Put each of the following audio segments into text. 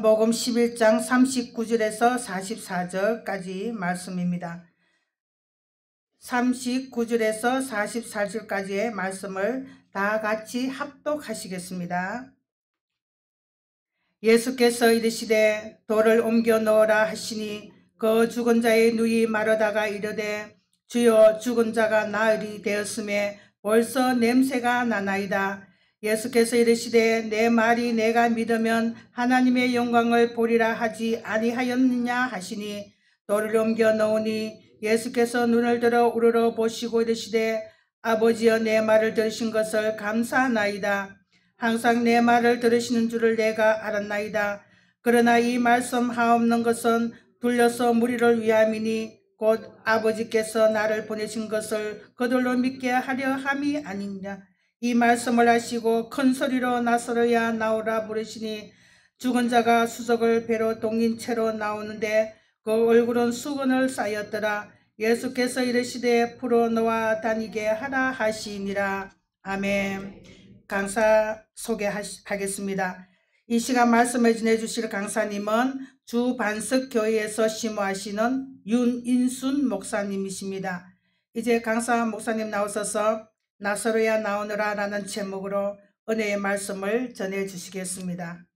복음 11장 39절에서 44절까지 말씀입니다. 39절에서 44절까지의 말씀을 다 같이 합독하시겠습니다. 예수께서 이르시되 돌을 옮겨 넣으라 하시니 그 죽은 자의 누이 마르다가 이르되 주여 죽은 자가 나으리 되었음에 벌써 냄새가 나나이다. 예수께서 이르시되 내 말이 내가 믿으면 하나님의 영광을 보리라 하지 아니하였느냐 하시니 돌을 옮겨 넣으니 예수께서 눈을 들어 우러러 보시고 이르시되 아버지여 내 말을 들으신 것을 감사하나이다. 항상 내 말을 들으시는 줄을 내가 알았나이다. 그러나 이 말씀 하옵는 것은 둘러서 무리를 위함이니 곧 아버지께서 나를 보내신 것을 그들로 믿게 하려 함이 아니냐. 이 말씀을 하시고 큰 소리로 나사로야 나오라 부르시니 죽은 자가 수석을 배로 동인 채로 나오는데 그 얼굴은 수건을 쌓였더라. 예수께서 이르시되 풀어놓아 다니게 하라 하시니라. 아멘. 강사 소개하겠습니다. 이 시간 말씀을 전해주실 강사님은 주반석교회에서 심호하시는 윤인순 목사님이십니다. 이제 강사 목사님 나오셔서 나사로야 나오너라 라는 제목으로 은혜의 말씀을 전해주시겠습니다.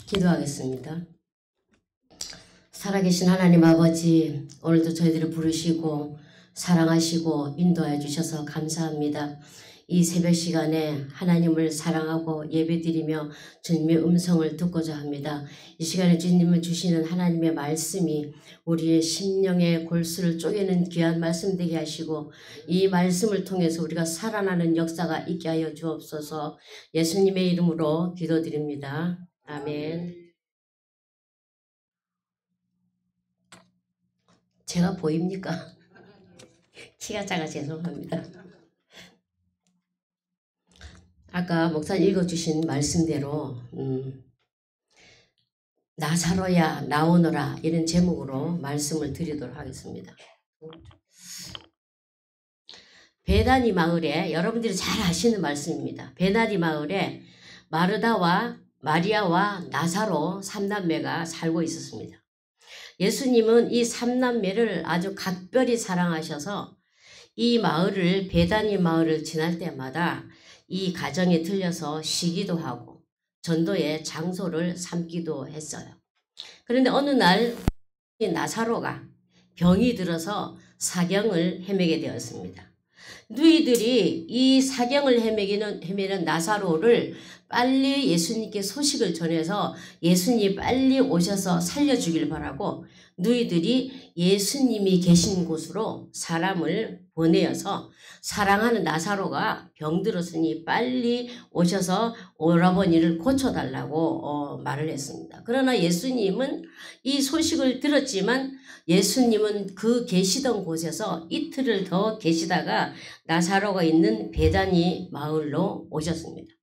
기도하겠습니다. 살아계신 하나님 아버지, 오늘도 저희들을 부르시고 사랑하시고 인도해 주셔서 감사합니다. 이 새벽 시간에 하나님을 사랑하고 예배드리며 주님의 음성을 듣고자 합니다. 이 시간에 주님을 주시는 하나님의 말씀이 우리의 심령의 골수를 쪼개는 귀한 말씀 되게 하시고 이 말씀을 통해서 우리가 살아나는 역사가 있게 하여 주옵소서. 예수님의 이름으로 기도드립니다. 아멘. 제가 보입니까? 키가 작아 죄송합니다. 아까 목사님 읽어주신 말씀대로 나사로야 나오너라 이런 제목으로 말씀을 드리도록 하겠습니다. 베다니 마을에 여러분들이 잘 아시는 말씀입니다. 베다니 마을에 마르다와 마리아와 나사로 3남매가 살고 있었습니다. 예수님은 이 3남매를 아주 각별히 사랑하셔서 이 마을을 베다니 마을을 지날 때마다 이 가정에 들려서 쉬기도 하고 전도의 장소를 삼기도 했어요. 그런데 어느 날 나사로가 병이 들어서 사경을 헤매게 되었습니다. 누이들이 이 사경을 헤매는 나사로를 빨리 예수님께 소식을 전해서 예수님이 빨리 오셔서 살려주길 바라고 누이들이 예수님이 계신 곳으로 사람을 보내어서 사랑하는 나사로가 병들었으니 빨리 오셔서 오라버니를 고쳐달라고 말을 했습니다. 그러나 예수님은 이 소식을 들었지만 예수님은 그 계시던 곳에서 이틀을 더 계시다가 나사로가 있는 베다니 마을로 오셨습니다.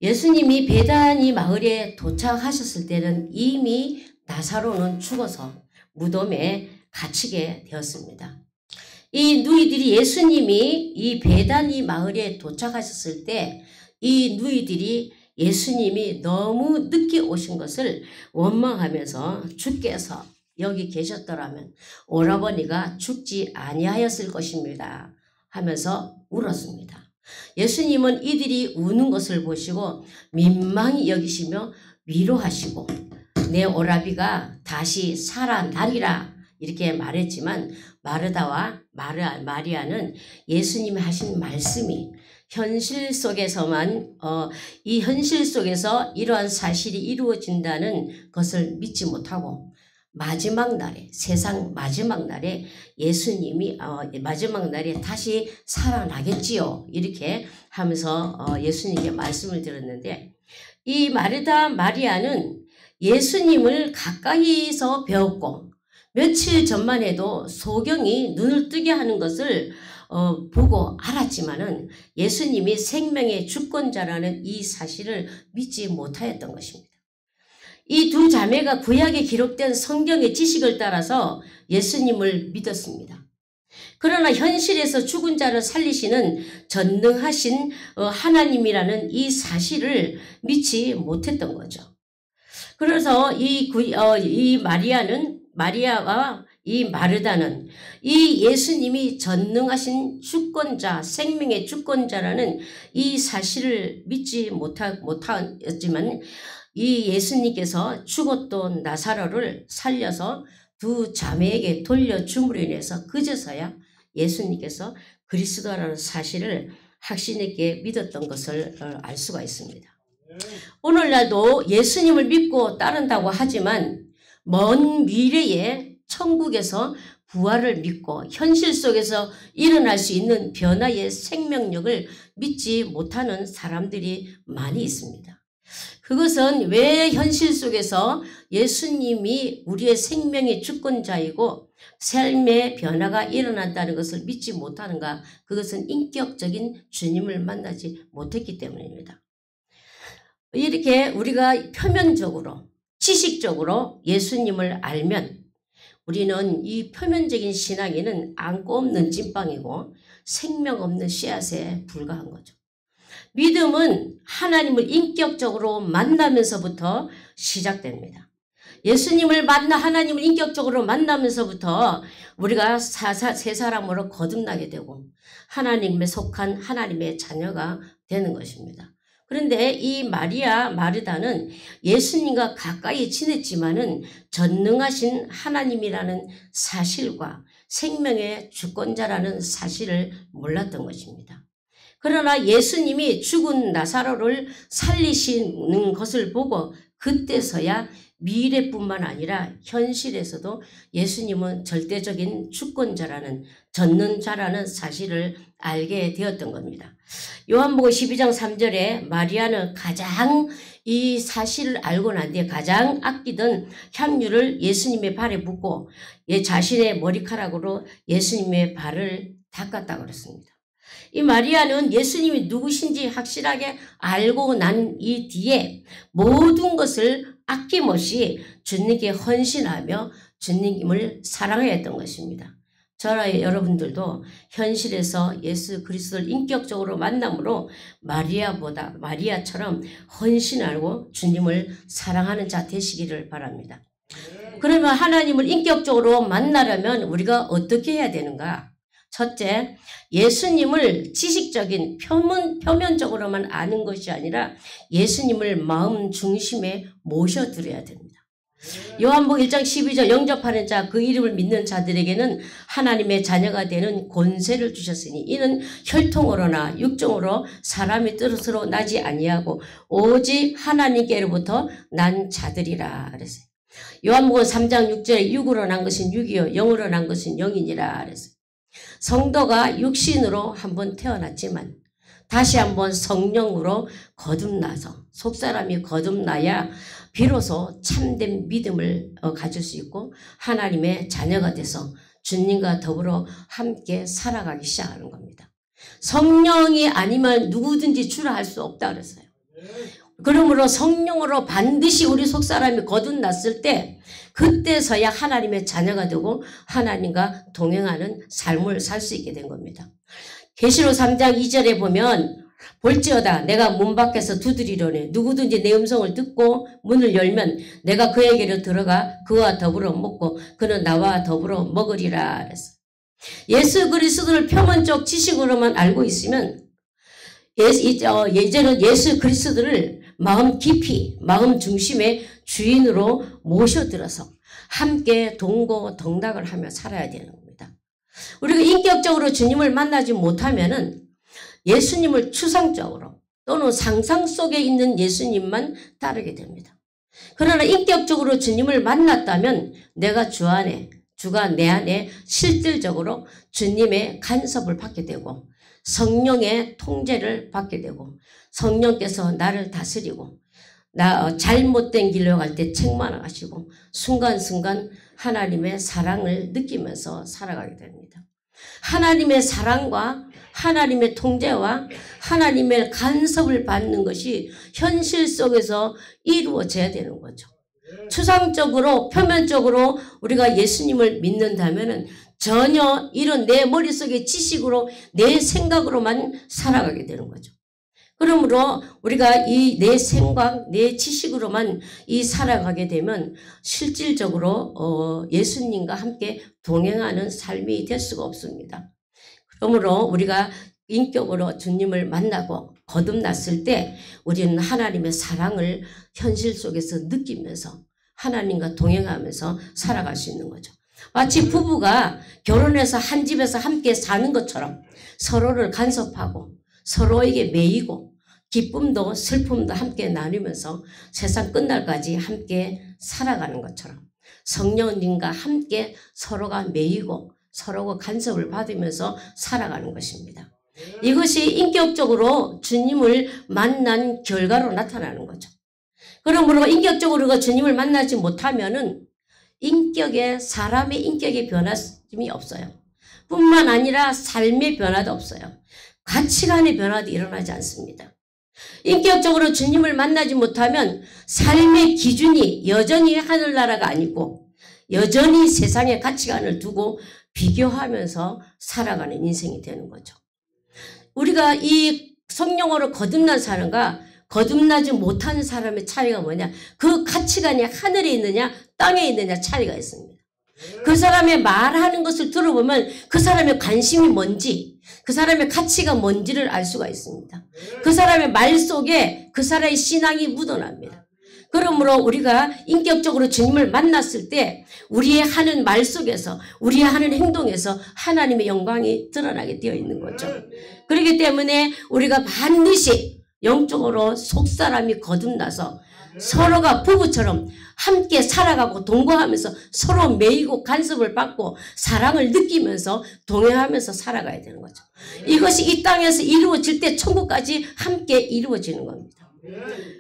예수님이 베다니 마을에 도착하셨을 때는 이미 나사로는 죽어서 무덤에 갇히게 되었습니다. 이 누이들이 예수님이 이 베다니 마을에 도착하셨을 때 이 누이들이 예수님이 너무 늦게 오신 것을 원망하면서 주께서 여기 계셨더라면 오라버니가 죽지 아니하였을 것입니다 하면서 울었습니다. 예수님은 이들이 우는 것을 보시고 민망히 여기시며 위로하시고 내 오라비가 다시 살아나리라 이렇게 말했지만 마르다와 마리아는 예수님이 하신 말씀이 현실 속에서만 이 현실 속에서 이러한 사실이 이루어진다는 것을 믿지 못하고 마지막 날에 세상 마지막 날에 예수님이 마지막 날에 다시 살아나겠지요 이렇게 하면서 예수님께 말씀을 드렸는데 이 마르다 마리아는 예수님을 가까이서 배웠고 며칠 전만 해도 소경이 눈을 뜨게 하는 것을 보고 알았지만은 예수님이 생명의 주권자라는 이 사실을 믿지 못하였던 것입니다. 이 두 자매가 구약에 기록된 성경의 지식을 따라서 예수님을 믿었습니다. 그러나 현실에서 죽은 자를 살리시는 전능하신 하나님이라는 이 사실을 믿지 못했던 거죠. 그래서 이 마리아와 이 마르다는 이 예수님이 전능하신 주권자, 생명의 주권자라는 이 사실을 믿지 못하였지만 이 예수님께서 죽었던 나사로를 살려서 두 자매에게 돌려줌으로 인해서 그제서야 예수님께서 그리스도라는 사실을 확신 있게 믿었던 것을 알 수가 있습니다. 오늘날도 예수님을 믿고 따른다고 하지만 먼 미래에 천국에서 부활을 믿고 현실 속에서 일어날 수 있는 변화의 생명력을 믿지 못하는 사람들이 많이 있습니다. 그것은 왜 현실 속에서 예수님이 우리의 생명의 주권자이고 삶의 변화가 일어난다는 것을 믿지 못하는가? 그것은 인격적인 주님을 만나지 못했기 때문입니다. 이렇게 우리가 표면적으로 지식적으로 예수님을 알면 우리는 이 표면적인 신앙에는 안고 없는 찐빵이고 생명 없는 씨앗에 불과한 거죠. 믿음은 하나님을 인격적으로 만나면서부터 시작됩니다. 예수님을 만나 하나님을 인격적으로 만나면서부터 우리가 새 사람으로 거듭나게 되고 하나님에 속한 하나님의 자녀가 되는 것입니다. 그런데 이 마르다는 예수님과 가까이 지냈지만은 전능하신 하나님이라는 사실과 생명의 주권자라는 사실을 몰랐던 것입니다. 그러나 예수님이 죽은 나사로를 살리시는 것을 보고 그때서야 미래뿐만 아니라 현실에서도 예수님은 절대적인 주권자라는 전능자라는 사실을 알게 되었던 겁니다. 요한복음 12장 3절에 마리아는 가장 이 사실을 알고 난 뒤에 가장 아끼던 향유를 예수님의 발에 붓고 자신의 머리카락으로 예수님의 발을 닦았다고 그랬습니다. 이 마리아는 예수님이 누구신지 확실하게 알고 난 이 뒤에 모든 것을 아낌없이 주님께 헌신하며 주님을 사랑했던 것입니다. 저와 여러분들도 현실에서 예수 그리스도를 인격적으로 만남으로 마리아처럼 헌신하고 주님을 사랑하는 자 되시기를 바랍니다. 그러면 하나님을 인격적으로 만나려면 우리가 어떻게 해야 되는가? 첫째, 예수님을 지식적인 표면적으로만 아는 것이 아니라 예수님을 마음 중심에 모셔드려야 됩니다. 요한복음 1장 12절 영접하는 자 그 이름을 믿는 자들에게는 하나님의 자녀가 되는 권세를 주셨으니 이는 혈통으로나 육정으로 사람의 뜻으로 나지 아니하고 오직 하나님께로부터 난 자들이라 그랬어요. 요한복음 3장 6절에 육으로 난 것은 육이요 영으로 난 것은 영이니라 그랬어요. 성도가 육신으로 한번 태어났지만 다시 한번 성령으로 거듭나서 속사람이 거듭나야 비로소 참된 믿음을 가질 수 있고 하나님의 자녀가 돼서 주님과 더불어 함께 살아가기 시작하는 겁니다. 성령이 아니면 누구든지 주라 할 수 없다 그랬어요. 그러므로 성령으로 반드시 우리 속사람이 거듭났을 때 그때서야 하나님의 자녀가 되고 하나님과 동행하는 삶을 살 수 있게 된 겁니다. 계시록 3장 2절에 보면 볼지어다 내가 문 밖에서 두드리려니 누구든지 내 음성을 듣고 문을 열면 내가 그에게로 들어가 그와 더불어 먹고 그는 나와 더불어 먹으리라 그랬어요. 예수 그리스도를 표면적 지식으로만 알고 있으면 예전은 예수 그리스도를 마음 깊이 마음 중심의 주인으로 모셔들어서 함께 동고동락을 하며 살아야 되는 겁니다. 우리가 인격적으로 주님을 만나지 못하면은 예수님을 추상적으로 또는 상상 속에 있는 예수님만 따르게 됩니다. 그러나 인격적으로 주님을 만났다면 내가 주가 내 안에 실질적으로 주님의 간섭을 받게 되고 성령의 통제를 받게 되고 성령께서 나를 다스리고 잘못된 길로 갈 때 책망하시고 순간순간 하나님의 사랑을 느끼면서 살아가게 됩니다. 하나님의 사랑과 하나님의 통제와 하나님의 간섭을 받는 것이 현실 속에서 이루어져야 되는 거죠. 추상적으로 표면적으로 우리가 예수님을 믿는다면은 전혀 이런 내 머릿속의 지식으로 내 생각으로만 살아가게 되는 거죠. 그러므로 우리가 이 내 생각, 내 지식으로만 살아가게 되면 실질적으로 예수님과 함께 동행하는 삶이 될 수가 없습니다. 그러므로 우리가 인격으로 주님을 만나고 거듭났을 때 우리는 하나님의 사랑을 현실 속에서 느끼면서 하나님과 동행하면서 살아갈 수 있는 거죠. 마치 부부가 결혼해서 한 집에서 함께 사는 것처럼 서로를 간섭하고 서로에게 매이고 기쁨도 슬픔도 함께 나누면서 세상 끝날까지 함께 살아가는 것처럼 성령님과 함께 서로가 매이고 서로가 간섭을 받으면서 살아가는 것입니다. 이것이 인격적으로 주님을 만난 결과로 나타나는 거죠. 그러므로 인격적으로 주님을 만나지 못하면은 사람의 인격의 변화심이 없어요. 뿐만 아니라 삶의 변화도 없어요. 가치관의 변화도 일어나지 않습니다. 인격적으로 주님을 만나지 못하면 삶의 기준이 여전히 하늘나라가 아니고 여전히 세상의 가치관을 두고 비교하면서 살아가는 인생이 되는 거죠. 우리가 이 성령으로 거듭난 사람과 거듭나지 못하는 사람의 차이가 뭐냐? 그 가치관이 하늘에 있느냐 땅에 있느냐 차이가 있습니다. 그 사람의 말하는 것을 들어보면 그 사람의 관심이 뭔지 그 사람의 가치가 뭔지를 알 수가 있습니다. 그 사람의 말 속에 그 사람의 신앙이 묻어납니다. 그러므로 우리가 인격적으로 주님을 만났을 때 우리의 하는 말 속에서 우리의 하는 행동에서 하나님의 영광이 드러나게 되어 있는 거죠. 그렇기 때문에 우리가 반드시 영적으로 속사람이 거듭나서 서로가 부부처럼 함께 살아가고 동거하면서 서로 매이고 간섭을 받고 사랑을 느끼면서 동행하면서 살아가야 되는 거죠. 이것이 이 땅에서 이루어질 때 천국까지 함께 이루어지는 겁니다.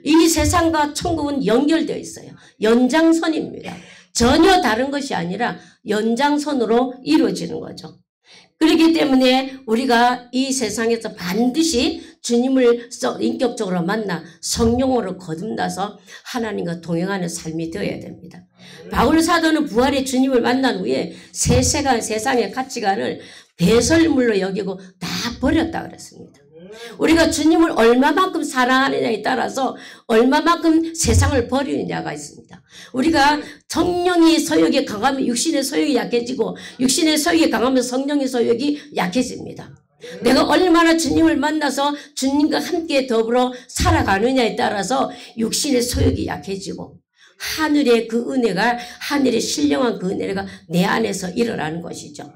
이 세상과 천국은 연결되어 있어요. 연장선입니다. 전혀 다른 것이 아니라 연장선으로 이루어지는 거죠. 그렇기 때문에 우리가 이 세상에서 반드시 주님을 인격적으로 만나 성령으로 거듭나서 하나님과 동행하는 삶이 되어야 됩니다. 바울 사도는 부활의 주님을 만난 후에 세상의 가치관을 배설물로 여기고 다 버렸다 그랬습니다. 우리가 주님을 얼마만큼 사랑하느냐에 따라서 얼마만큼 세상을 버리느냐가 있습니다. 우리가 성령의 소욕이 강하면 육신의 소욕이 약해지고 육신의 소욕이 강하면 성령의 소욕이 약해집니다. 내가 얼마나 주님을 만나서 주님과 함께 더불어 살아가느냐에 따라서 육신의 소욕이 약해지고 하늘의 그 은혜가 하늘의 신령한 그 은혜가 내 안에서 일어나는 것이죠.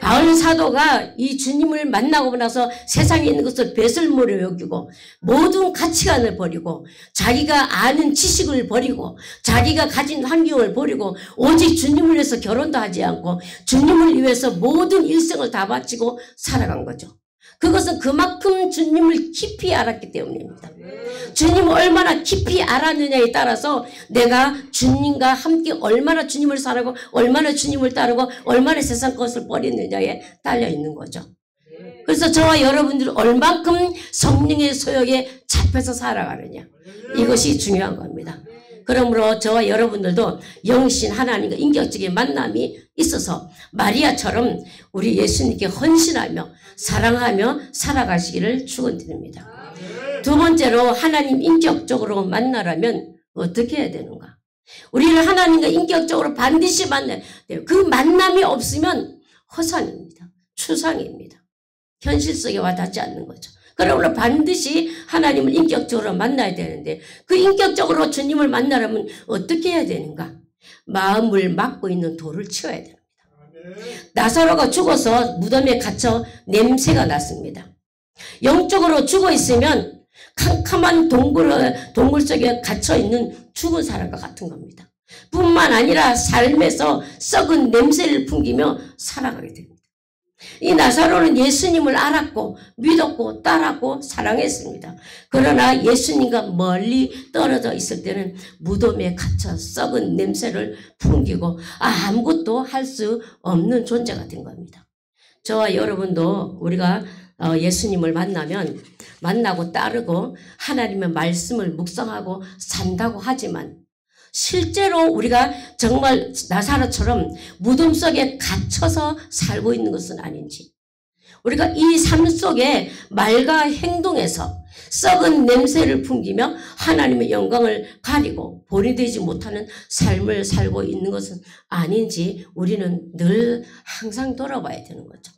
바울 사도가 이 주님을 만나고 나서 세상에 있는 것을 배설물로 여기고 모든 가치관을 버리고 자기가 아는 지식을 버리고 자기가 가진 환경을 버리고 오직 주님을 위해서 결혼도 하지 않고 주님을 위해서 모든 일생을 다 바치고 살아간 거죠. 그것은 그만큼 주님을 깊이 알았기 때문입니다. 주님을 얼마나 깊이 알았느냐에 따라서 내가 주님과 함께 얼마나 주님을 살아가고 얼마나 주님을 따르고 얼마나 세상 것을 버리느냐에 달려 있는 거죠. 그래서 저와 여러분들은 얼만큼 성령의 소욕에 잡혀서 살아가느냐 이것이 중요한 겁니다. 그러므로 저와 여러분들도 영신 하나님과 인격적인 만남이 있어서 마리아처럼 우리 예수님께 헌신하며 사랑하며 살아가시기를 축원드립니다. 두 번째로 하나님 인격적으로 만나려면 어떻게 해야 되는가? 우리를 하나님과 인격적으로 반드시 만나야 돼요. 그 만남이 없으면 허상입니다. 추상입니다. 현실 속에 와닿지 않는 거죠. 그러므로 반드시 하나님을 인격적으로 만나야 되는데 그 인격적으로 주님을 만나려면 어떻게 해야 되는가? 마음을 막고 있는 돌을 치워야 됩니다. 나사로가 죽어서 무덤에 갇혀 냄새가 났습니다. 영적으로 죽어 있으면 캄캄한 동굴 속에 갇혀 있는 죽은 사람과 같은 겁니다. 뿐만 아니라 삶에서 썩은 냄새를 풍기며 살아가게 됩니다. 이 나사로는 예수님을 알았고 믿었고 따랐고 사랑했습니다. 그러나 예수님과 멀리 떨어져 있을 때는 무덤에 갇혀 썩은 냄새를 풍기고 아무것도 할 수 없는 존재가 된 겁니다. 저와 여러분도 우리가 예수님을 만나고 따르고 하나님의 말씀을 묵상하고 산다고 하지만 실제로 우리가 정말 나사로처럼 무덤 속에 갇혀서 살고 있는 것은 아닌지, 우리가 이 삶 속에 말과 행동에서 썩은 냄새를 풍기며 하나님의 영광을 가리고 본이 되지 못하는 삶을 살고 있는 것은 아닌지 우리는 늘 항상 돌아봐야 되는 거죠.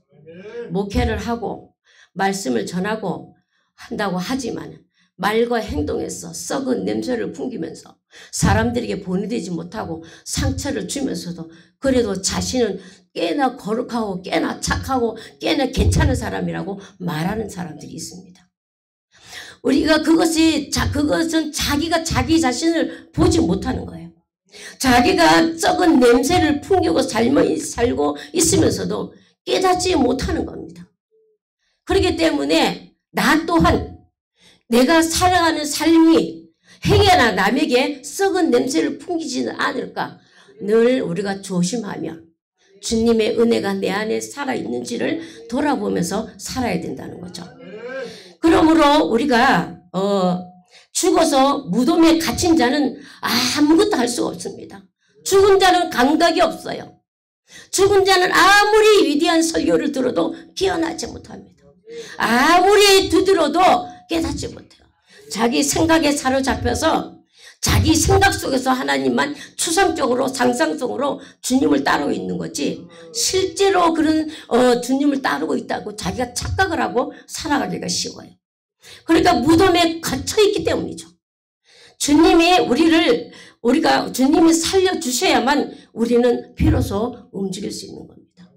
목회를 하고 말씀을 전하고 한다고 하지만 말과 행동에서 썩은 냄새를 풍기면서 사람들에게 본이 되지 못하고 상처를 주면서도 그래도 자신은 꽤나 거룩하고 꽤나 착하고 꽤나 괜찮은 사람이라고 말하는 사람들이 있습니다. 우리가 그것은 자기가 자기 자신을 보지 못하는 거예요. 자기가 썩은 냄새를 풍기고 살고 있으면서도 깨닫지 못하는 겁니다. 그렇기 때문에 나 또한 내가 살아가는 삶이 행여나 남에게 썩은 냄새를 풍기지는 않을까 늘 우리가 조심하며 주님의 은혜가 내 안에 살아있는지를 돌아보면서 살아야 된다는 거죠. 그러므로 우리가 죽어서 무덤에 갇힌 자는 아무것도 할 수가 없습니다. 죽은 자는 감각이 없어요. 죽은 자는 아무리 위대한 설교를 들어도 깨어나지 못합니다. 아무리 두드려도 깨닫지 못해요. 자기 생각에 사로잡혀서 자기 생각 속에서 하나님만 추상적으로 상상적으로 주님을 따르고 있는 거지 실제로 그런 주님을 따르고 있다고 자기가 착각을 하고 살아가기가 쉬워요. 그러니까 무덤에 갇혀있기 때문이죠. 주님이 주님이 살려주셔야만 우리는 비로소 움직일 수 있는 겁니다.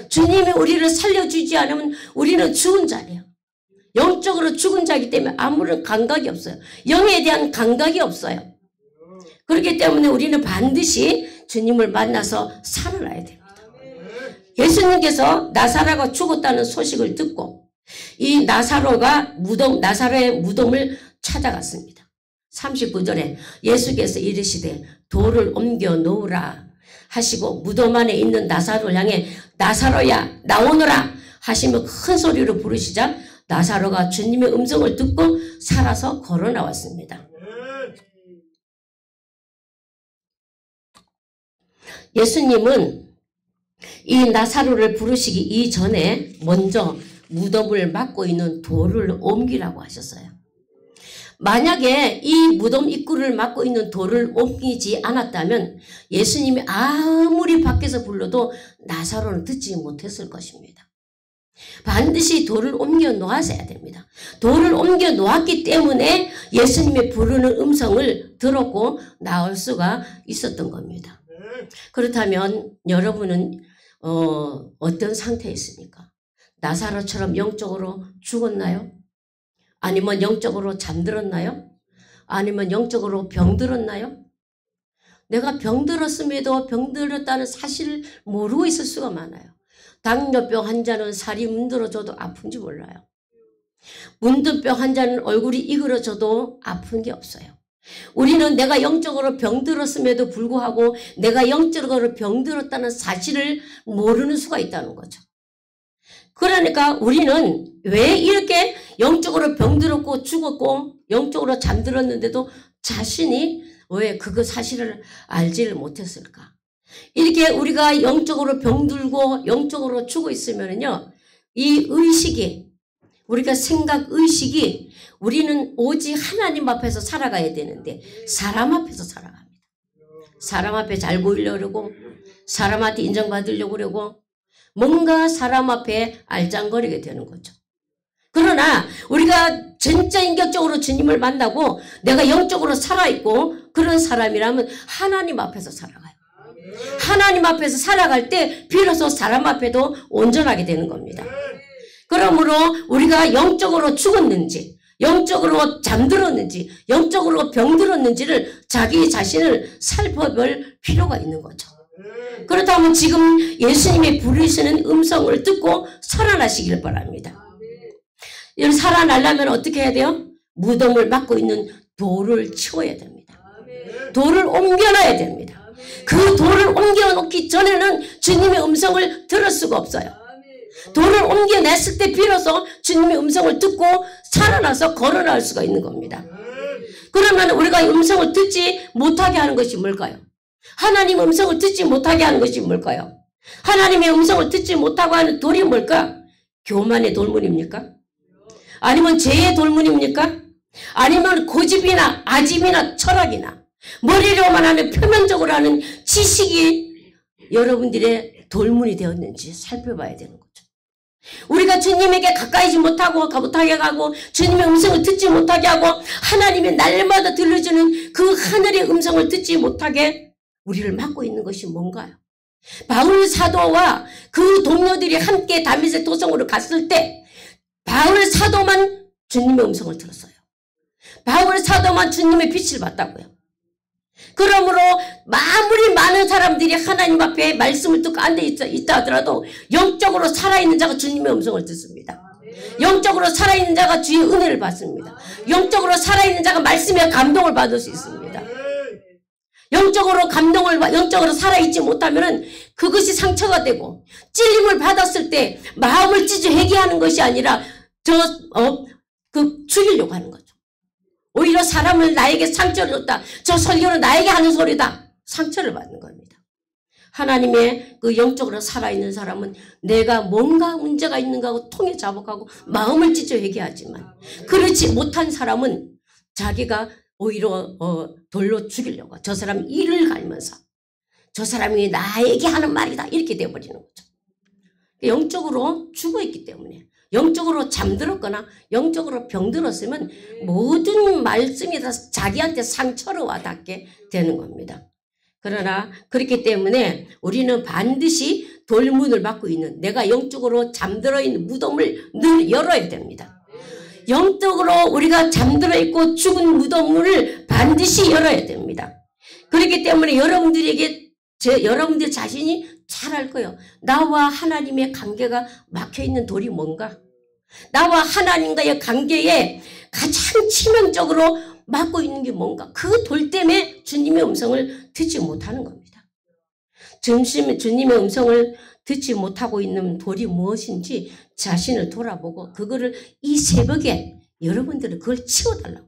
주님이 우리를 살려주지 않으면 우리는 죽은 자예요. 영적으로 죽은 자이기 때문에 아무런 감각이 없어요. 영에 대한 감각이 없어요. 그렇기 때문에 우리는 반드시 주님을 만나서 살아나야 됩니다. 예수님께서 나사로가 죽었다는 소식을 듣고 이 나사로의 무덤을 찾아갔습니다. 39절에 예수께서 이르시되 돌을 옮겨 놓으라 하시고 무덤 안에 있는 나사로를 향해 나사로야 나오너라 하시며 큰 소리로 부르시자 나사로가 주님의 음성을 듣고 살아서 걸어 나왔습니다. 예수님은 이 나사로를 부르시기 이전에 먼저 무덤을 막고 있는 돌을 옮기라고 하셨어요. 만약에 이 무덤 입구를 막고 있는 돌을 옮기지 않았다면 예수님이 아무리 밖에서 불러도 나사로는 듣지 못했을 것입니다. 반드시 돌을 옮겨 놓아서야 됩니다. 돌을 옮겨 놓았기 때문에 예수님의 부르는 음성을 들었고 나올 수가 있었던 겁니다. 그렇다면 여러분은 어떤 상태에 있습니까? 나사로처럼 영적으로 죽었나요? 아니면 영적으로 잠들었나요? 아니면 영적으로 병들었나요? 내가 병들었음에도 병들었다는 사실을 모르고 있을 수가 많아요. 당뇨병 환자는 살이 문드러져도 아픈지 몰라요. 문둥병 환자는 얼굴이 이그러져도 아픈 게 없어요. 우리는 내가 영적으로 병들었음에도 불구하고 내가 영적으로 병들었다는 사실을 모르는 수가 있다는 거죠. 그러니까 우리는 왜 이렇게 영적으로 병들었고 죽었고 영적으로 잠들었는데도 자신이 왜 그거 사실을 알지를 못했을까? 이렇게 우리가 영적으로 병들고 영적으로 죽어 있으면요, 이 의식이 우리가 생각의식이 우리는 오직 하나님 앞에서 살아가야 되는데 사람 앞에서 살아갑니다. 사람 앞에 잘 보이려고 사람한테 인정받으려고 그러고 뭔가 사람 앞에 알짱거리게 되는 거죠. 그러나 우리가 진짜 인격적으로 주님을 만나고 내가 영적으로 살아있고 그런 사람이라면 하나님 앞에서 살아가요. 하나님 앞에서 살아갈 때 비로소 사람 앞에도 온전하게 되는 겁니다. 그러므로 우리가 영적으로 죽었는지 영적으로 잠들었는지 영적으로 병들었는지를 자기 자신을 살펴볼 필요가 있는 거죠. 그렇다면 지금 예수님이 부르시는 음성을 듣고 살아나시길 바랍니다. 살아나려면 어떻게 해야 돼요? 무덤을 막고 있는 돌을 치워야 됩니다. 돌을 옮겨놔야 됩니다. 그 돌을 옮겨놓기 전에는 주님의 음성을 들을 수가 없어요. 돌을 옮겨냈을 때 비로소 주님의 음성을 듣고 살아나서 걸어나올 수가 있는 겁니다. 그러면 우리가 음성을 듣지 못하게 하는 것이 뭘까요? 하나님의 음성을 듣지 못하게 하는 것이 뭘까요? 하나님의 음성을 듣지 못하고 하는 돌이 뭘까? 교만의 돌문입니까? 아니면 죄의 돌문입니까? 아니면 고집이나 아집이나 철학이나 머리로만 하는 표면적으로 하는 지식이 여러분들의 돌문이 되었는지 살펴봐야 되는 거죠. 우리가 주님에게 가까이지 못하고 못하게 가고 주님의 음성을 듣지 못하게 하고 하나님의 날마다 들려주는 그 하늘의 음성을 듣지 못하게 우리를 막고 있는 것이 뭔가요? 바울 사도와 그 동료들이 함께 다메섹 도성으로 갔을 때 바울 사도만 주님의 음성을 들었어요. 바울 사도만 주님의 빛을 봤다고요. 그러므로 아무리 많은 사람들이 하나님 앞에 말씀을 듣고 앉아있다 하더라도 영적으로 살아있는 자가 주님의 음성을 듣습니다. 영적으로 살아있는 자가 주의 은혜를 받습니다. 영적으로 살아있는 자가 말씀에 감동을 받을 수 있습니다. 영적으로 살아있지 못하면 그것이 상처가 되고 찔림을 받았을 때 마음을 찢어 회개하는 것이 아니라 죽이려고 하는 거죠. 오히려 사람을 나에게 상처를 줬다. 저 설교는 나에게 하는 소리다. 상처를 받는 겁니다. 하나님의 그 영적으로 살아있는 사람은 내가 뭔가 문제가 있는가 하고 통에 자복하고 마음을 찢어 회개하지만 그렇지 못한 사람은 자기가 오히려 돌로 죽이려고 저 사람 이를 갈면서 저 사람이 나에게 하는 말이다 이렇게 되어버리는 거죠. 영적으로 죽어있기 때문에 영적으로 잠들었거나 영적으로 병들었으면 모든 말씀이 다 자기한테 상처로 와닿게 되는 겁니다. 그러나 그렇기 때문에 우리는 반드시 돌문을 막고 있는 내가 영적으로 잠들어 있는 무덤을 늘 열어야 됩니다. 영적으로 우리가 잠들어 있고 죽은 무덤을 반드시 열어야 됩니다. 그렇기 때문에 여러분들 자신이 잘 알 거예요. 나와 하나님의 관계가 막혀있는 돌이 뭔가? 나와 하나님과의 관계에 가장 치명적으로 막고 있는 게 뭔가? 그 돌 때문에 주님의 음성을 듣지 못하는 겁니다. 주님의 음성을 듣지 못하고 있는 돌이 무엇인지 자신을 돌아보고 그거를 이 새벽에 여러분들은 그걸 치워달라고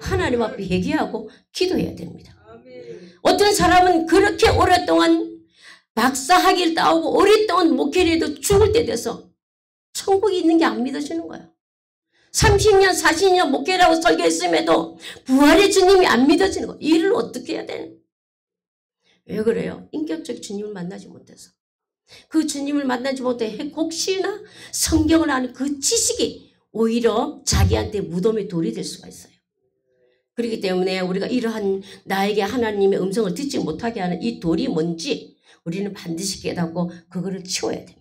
하나님 앞에 회개하고 기도해야 됩니다. 어떤 사람은 그렇게 오랫동안 박사학위를 따오고 오랫동안 목회를 해도 죽을 때 돼서 천국이 있는 게 안 믿어지는 거예요. 30년 40년 목회라고 설교했음에도 부활의 주님이 안 믿어지는 거예요. 일을 어떻게 해야 되는 거예요? 왜 그래요? 인격적 주님을 만나지 못해서. 그 주님을 만나지 못해 혹시나 성경을 아는 그 지식이 오히려 자기한테 무덤의 돌이 될 수가 있어요. 그렇기 때문에 우리가 이러한 나에게 하나님의 음성을 듣지 못하게 하는 이 돌이 뭔지 우리는 반드시 깨닫고 그거를 치워야 됩니다.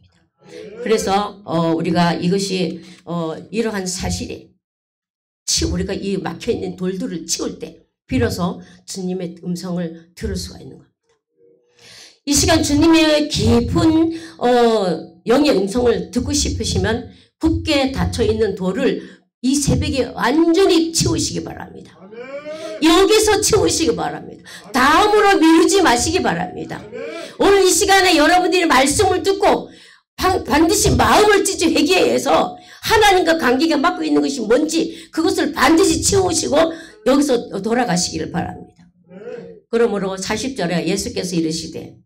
그래서 우리가 이것이 이러한 사실이 우리가 이 막혀있는 돌들을 치울 때 비로소 주님의 음성을 들을 수가 있는 겁니다. 이 시간 주님의 깊은 영의 음성을 듣고 싶으시면 굳게 닫혀있는 돌을 이 새벽에 완전히 치우시기 바랍니다. 여기서 치우시기 바랍니다. 다음으로 미루지 마시기 바랍니다. 오늘 이 시간에 여러분들이 말씀을 듣고 반드시 마음을 찢어 회개해서 하나님과 관계가 막고 있는 것이 뭔지 그것을 반드시 치우시고 여기서 돌아가시기를 바랍니다. 그러므로 40절에 예수께서 이르시되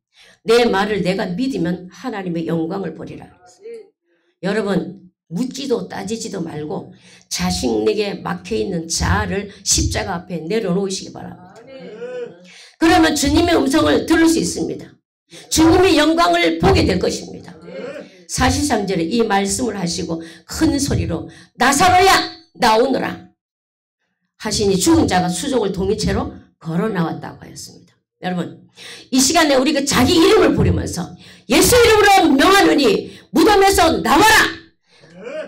내 말을 내가 믿으면 하나님의 영광을 보리라. 여러분 묻지도 따지지도 말고 자신에게 막혀있는 자아를 십자가 앞에 내려놓으시기 바랍니다. 그러면 주님의 음성을 들을 수 있습니다. 주님의 영광을 보게 될 것입니다. 43절에 이 말씀을 하시고 큰 소리로 나사로야 나오너라 하시니 죽은 자가 수족을 동이채로 걸어 나왔다고 하였습니다. 여러분 이 시간에 우리가 자기 이름을 부르면서 예수 이름으로 명하노니 무덤에서 나와라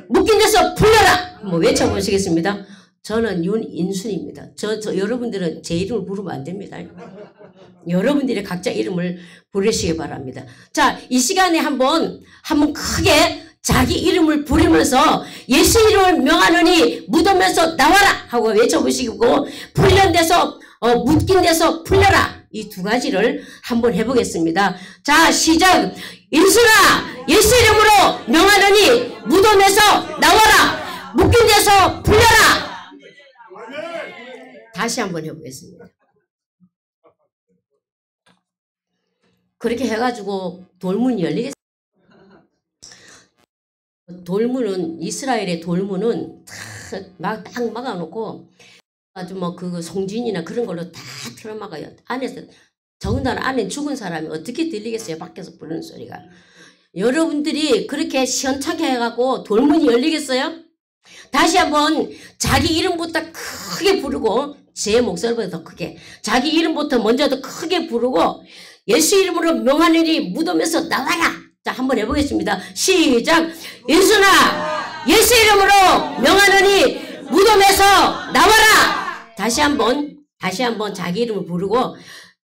묶인 데서 풀려라 한번 외쳐보시겠습니다. 저는 윤인순입니다. 여러분들은 제 이름을 부르면 안 됩니다. 여러분들이 각자 이름을 부르시기 바랍니다. 자, 이 시간에 한번 크게 자기 이름을 부르면서 예수 이름을 명하노니 무덤에서 나와라 하고 외쳐보시고 풀린 데서 묶인 데서 풀려라 이 두 가지를 한번 해보겠습니다. 자, 시작. 인순아 예수 이름으로 명하노니 무덤에서 나와라 묶인 데서 풀려라. 다시 한번 해보겠습니다. 그렇게 해가지고 돌문이 열리겠습니다. 돌문은 이스라엘의 돌문은 딱 막아놓고 아주 뭐 그 송진이나 그런 걸로 다 틀어막아요. 안에서 더군다나 안에 죽은 사람이 어떻게 들리겠어요? 밖에서 부르는 소리가. 여러분들이 그렇게 시원찮게 해갖고 돌문이 열리겠어요? 다시 한번 자기 이름부터 크게 부르고 제 목소리보다 더 크게 자기 이름부터 먼저 더 크게 부르고 예수 이름으로 명하느니 무덤에서 나와라. 자, 한번 해보겠습니다. 시작. 예수나 예수 이름으로 명하느니 무덤에서 나와라. 다시 한번 자기 이름을 부르고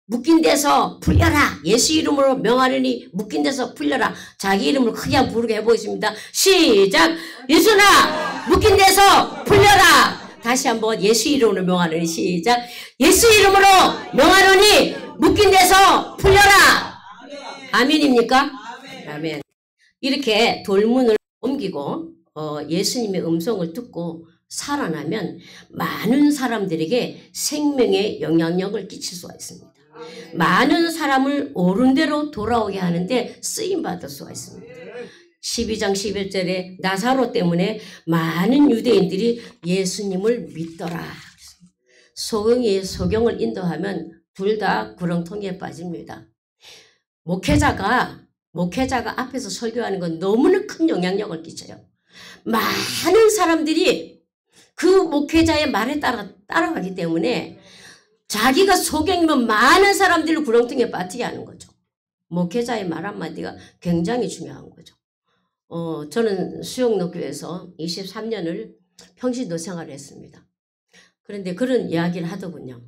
묶인 데서 풀려라. 예수 이름으로 명하느니 묶인 데서 풀려라. 자기 이름을 크게 한번 부르게 해보겠습니다. 시작. 예수나 묶인 데서 풀려라. 다시 한번 예수 이름으로 명하느니 시작. 예수 이름으로 명하느니 묶인 데서 풀려라. 아멘입니까? 아멘. 이렇게 돌문을 옮기고 예수님의 음성을 듣고 살아나면 많은 사람들에게 생명의 영향력을 끼칠 수가 있습니다. 많은 사람을 옳은 대로 돌아오게 하는데 쓰임받을 수가 있습니다. 12장 11절에 나사로 때문에 많은 유대인들이 예수님을 믿더라. 소경이 소경을 인도하면 둘 다 구렁텅이에 빠집니다. 목회자가 앞에서 설교하는 건 너무나 큰 영향력을 끼쳐요. 많은 사람들이 그 목회자의 말에 따라가기 때문에 자기가 소경이면 많은 사람들을 구렁텅이에 빠지게 하는 거죠. 목회자의 말 한마디가 굉장히 중요한 거죠. 저는 수영로교에서 23년을 평신도 생활을 했습니다. 그런데 그런 이야기를 하더군요.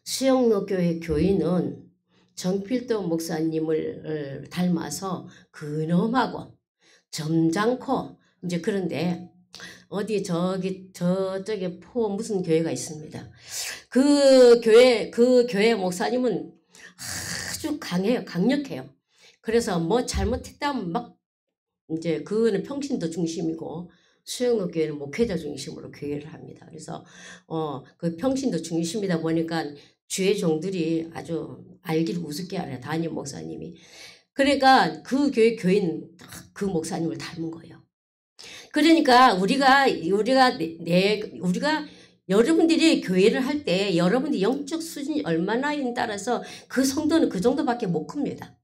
수영로교회 교인은 정필도 목사님을 닮아서 근엄하고 점잖고 이제 그런데 어디 저쪽에 포 무슨 교회가 있습니다. 그 교회 목사님은 아주 강력해요. 그래서 뭐 잘못했다면 막 이제 그거는 평신도 중심이고 수영로 교회는 목회자 중심으로 교회를 합니다. 그래서 그 평신도 중심이다 보니까 주의 종들이 아주 알기를 우습게 알아요. 담임 목사님이. 그러니까 그 교회 교인 그 목사님을 닮은 거예요. 그러니까 우리가 여러분들이 교회를 할 때 여러분들이 영적 수준이 얼마나에 따라서 그 성도는 그 정도밖에 못 큽니다.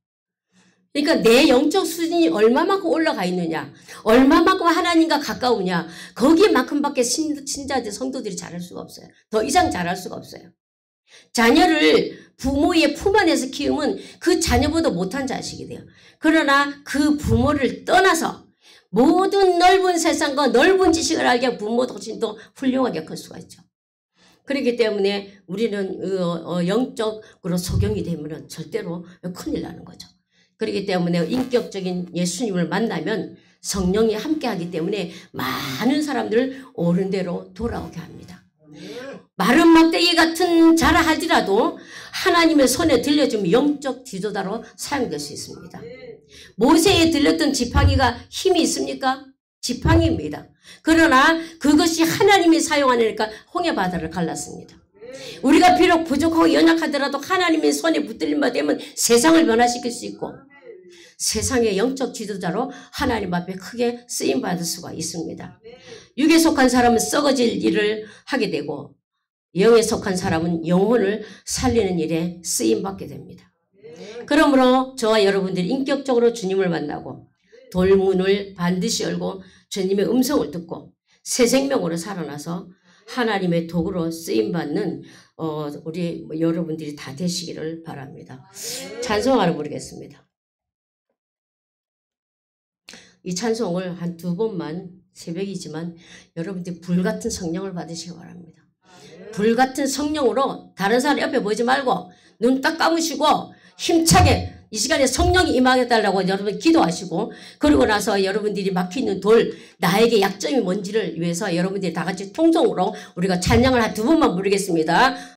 그러니까 내 영적 수준이 얼마만큼 올라가 있느냐, 얼마만큼 하나님과 가까우냐, 거기만큼밖에 신자들 성도들이 잘할 수가 없어요. 더 이상 잘할 수가 없어요. 자녀를 부모의 품 안에서 키우면 그 자녀보다 못한 자식이 돼요. 그러나 그 부모를 떠나서 모든 넓은 세상과 넓은 지식을 알게 부모도 훨씬 더 훌륭하게 클 수가 있죠. 그렇기 때문에 우리는 영적으로 소경이 되면 절대로 큰일 나는 거죠. 그렇기 때문에 인격적인 예수님을 만나면 성령이 함께하기 때문에 많은 사람들을 옳은 대로 돌아오게 합니다. 마른 막대기 같은 자라 할지라도 하나님의 손에 들려주면 영적 지도자로 사용될 수 있습니다. 모세에 들렸던 지팡이가 힘이 있습니까? 지팡이입니다. 그러나 그것이 하나님이 사용하니까 홍해 바다를 갈랐습니다. 우리가 비록 부족하고 연약하더라도 하나님의 손에 붙들린 바 되면 세상을 변화시킬 수 있고 세상의 영적 지도자로 하나님 앞에 크게 쓰임받을 수가 있습니다. 육에 속한 사람은 썩어질 일을 하게 되고 영에 속한 사람은 영혼을 살리는 일에 쓰임받게 됩니다. 그러므로 저와 여러분들이 인격적으로 주님을 만나고 돌문을 반드시 열고 주님의 음성을 듣고 새 생명으로 살아나서 하나님의 도구로 쓰임받는 우리 여러분들이 다 되시기를 바랍니다. 찬송하러 부르겠습니다. 이 찬송을 한 2번만 새벽이지만 여러분들이 불같은 성령을 받으시기 바랍니다. 불같은 성령으로 다른 사람 옆에 보지 말고 눈 딱 감으시고 힘차게 이 시간에 성령이 임하게 달라고 여러분 기도하시고 그러고 나서 여러분들이 막히는 돌 나에게 약점이 뭔지를 위해서 여러분들이 다 같이 통성으로 우리가 찬양을 한 2번만 부르겠습니다.